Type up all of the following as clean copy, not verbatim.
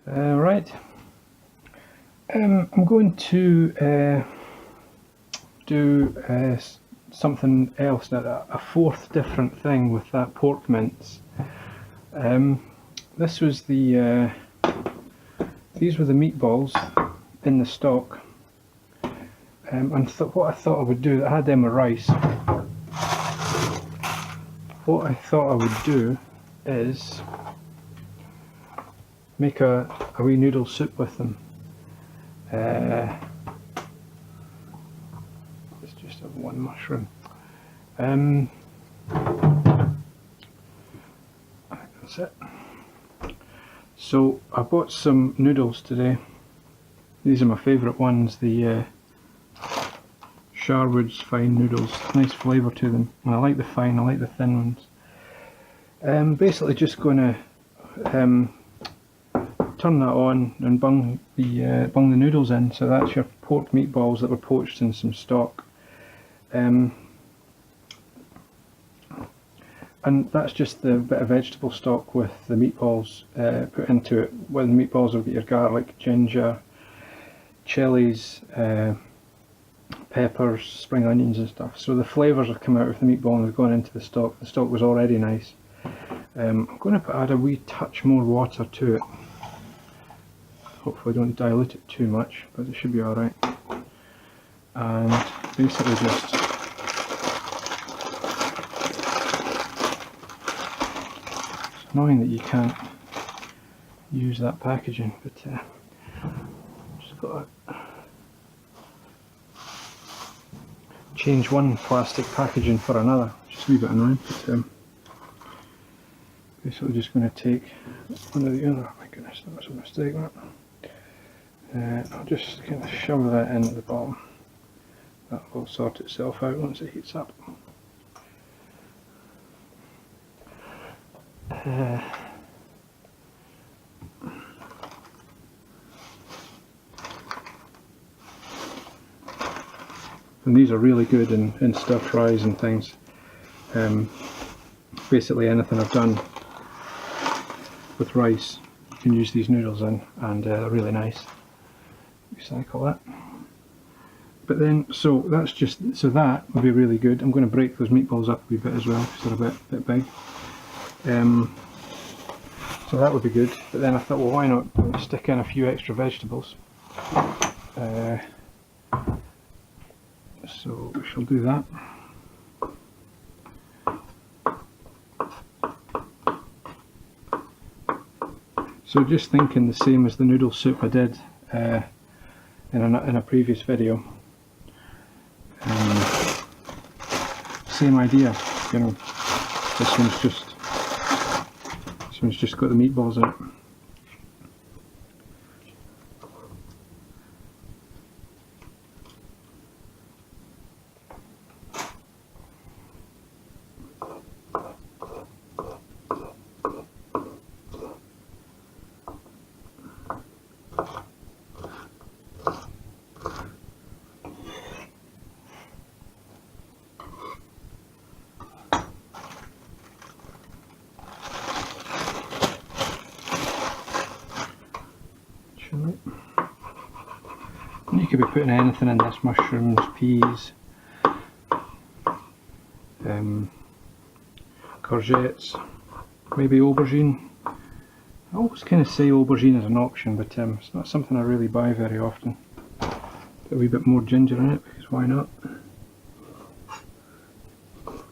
Right, I'm going to do something else, a fourth different thing with that pork mince. This was the these were the meatballs in the stock, and what I thought I would do, I had them with rice. What I thought I would do is make a wee noodle soup with them. Let's just have one mushroom. I think that's it. So I bought some noodles today. These are my favourite ones, the Sharwood's fine noodles. Nice flavour to them. And I like the fine, I like the thin ones. Basically just going to turn that on and bung the noodles in. So that's your pork meatballs that were poached in some stock. And that's just the bit of vegetable stock with the meatballs put into it. With the meatballs will get your garlic, ginger, chillies, peppers, spring onions and stuff. So the flavours have come out of the meatball and have gone into the stock. The stock was already nice. I'm going to add a wee touch more water to it. Hopefully I don't dilute it too much, but it should be alright. And basically just annoying that you can't use that packaging, but just got to change one plastic packaging for another. Just a wee bit annoying, but basically just going to take one of the other. Oh my goodness, that was a mistake, that. I'll just kind of shove that in at the bottom. That will sort itself out once it heats up. And these are really good in stir fries and things. Basically anything I've done with rice, you can use these noodles in, and they're really nice. Recycle that. But then, so that's just, so that would be really good. I'm going to break those meatballs up a wee bit as well, because they're a bit big. So that would be good. But then I thought, well, why not stick in a few extra vegetables? So we shall do that. So just thinking the same as the noodle soup I did in a previous video. Same idea, you know. This one's just got the meatballs in it. You could be putting anything in this: mushrooms, peas, courgettes, maybe aubergine. I always kind of say aubergine is an option, but it's not something I really buy very often. Put a wee bit more ginger in it, because why not?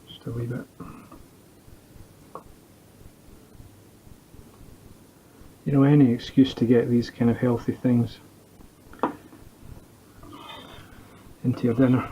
Just a wee bit. You know, any excuse to get these kind of healthy things into your dinner.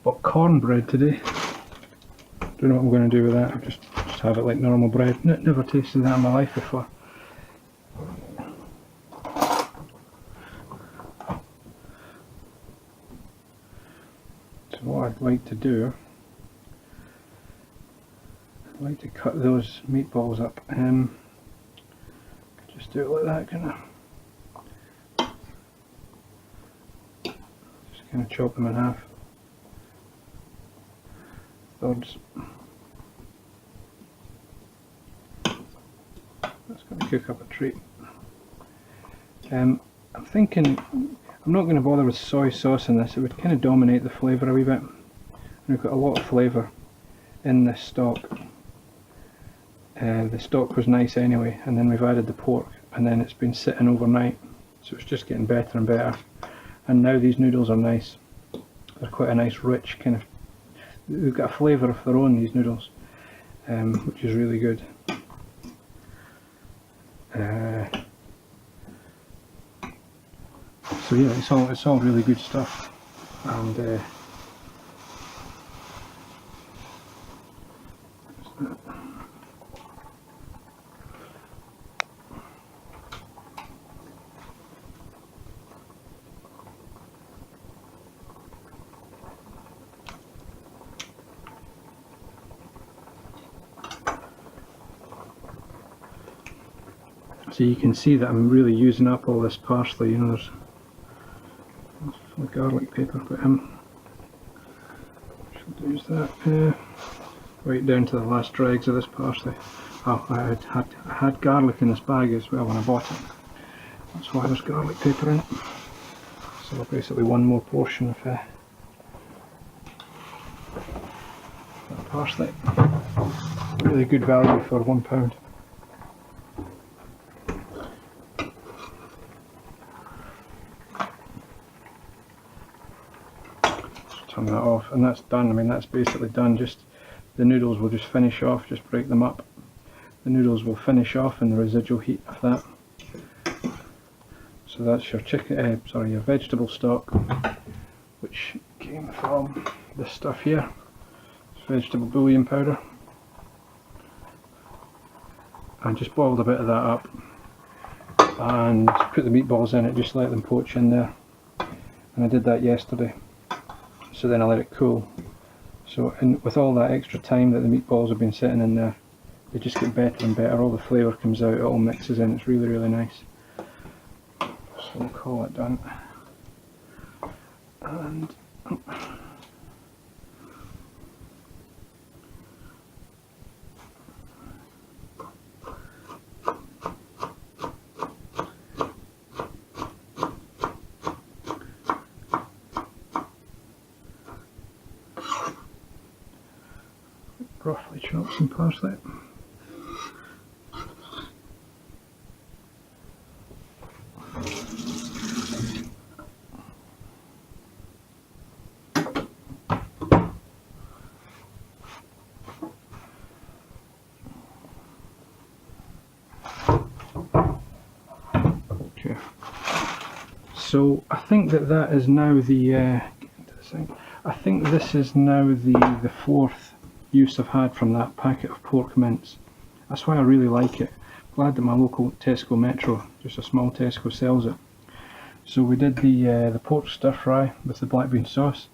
Bought cornbread today. Don't know what I'm going to do with that. I'll just have it like normal bread. Never tasted that in my life before. what I'd like to do, I'd like to cut those meatballs up. Just do it like that, kind of. Just kind of chop them in half. Thirds. That's going to cook up a treat. I'm thinking I'm not going to bother with soy sauce in this. It would kind of dominate the flavour a wee bit. And we've got a lot of flavour in this stock. The stock was nice anyway, and then we've added the pork, and then it's been sitting overnight, so it's just getting better and better. And now these noodles are nice. They're quite a nice rich kind of, they've got a flavour of their own, these noodles, which is really good. So yeah, it's all really good stuff, and so you can see that I'm really using up all this parsley. You know, there's the garlic paper, but should use that right down to the last dregs of this parsley. Oh, I had garlic in this bag as well when I bought it. That's why there's garlic paper in it. So basically one more portion of parsley. Really good value for £1. Turn that off, and that's done. I mean, that's basically done. Just the noodles will just finish off, just break them up. The noodles will finish off in the residual heat of that. So that's your your vegetable stock, which came from this stuff here. It's vegetable bouillon powder. I just boiled a bit of that up and put the meatballs in it, just let them poach in there. And I did that yesterday. So then I let it cool. So with all that extra time that the meatballs have been sitting in there, they just get better and better. All the flavour comes out, it all mixes in. It's really, really nice. So we'll call it done. And roughly chop some parsley. Okay. So I think that is now the. I think this is now the fourth use I've had from that packet of pork mince. That's why I really like it. Glad that my local Tesco Metro, just a small Tesco, sells it. So we did the pork stir fry with the black bean sauce.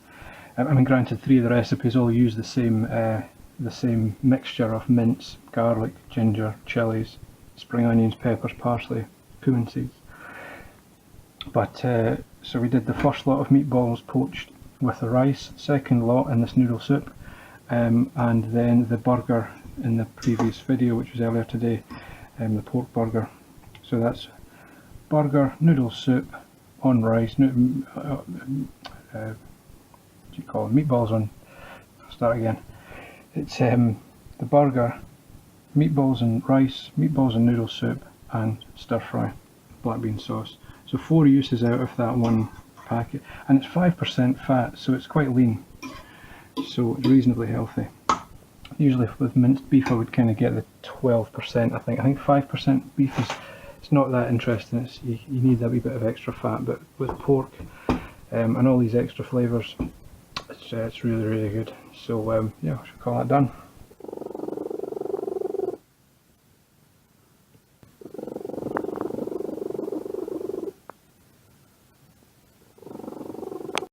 I mean, granted, 3 of the recipes all use the same mixture of mince, garlic, ginger, chillies, spring onions, peppers, parsley, cumin seeds. But so we did the first lot of meatballs poached with the rice, second lot in this noodle soup. And then the burger in the previous video, which was earlier today, the pork burger. So that's burger, noodle soup on rice, what do you call it? Meatballs on, I'll start again. It's the burger, meatballs and rice, meatballs and noodle soup, and stir fry, black bean sauce. So 4 uses out of that one packet, and it's 5% fat, so it's quite lean. So it's reasonably healthy. Usually with minced beef I would kind of get the 12%. I think 5% beef it's not that interesting. You need that wee bit of extra fat, but with pork and all these extra flavours, it's really, really good. So yeah, I should call that done.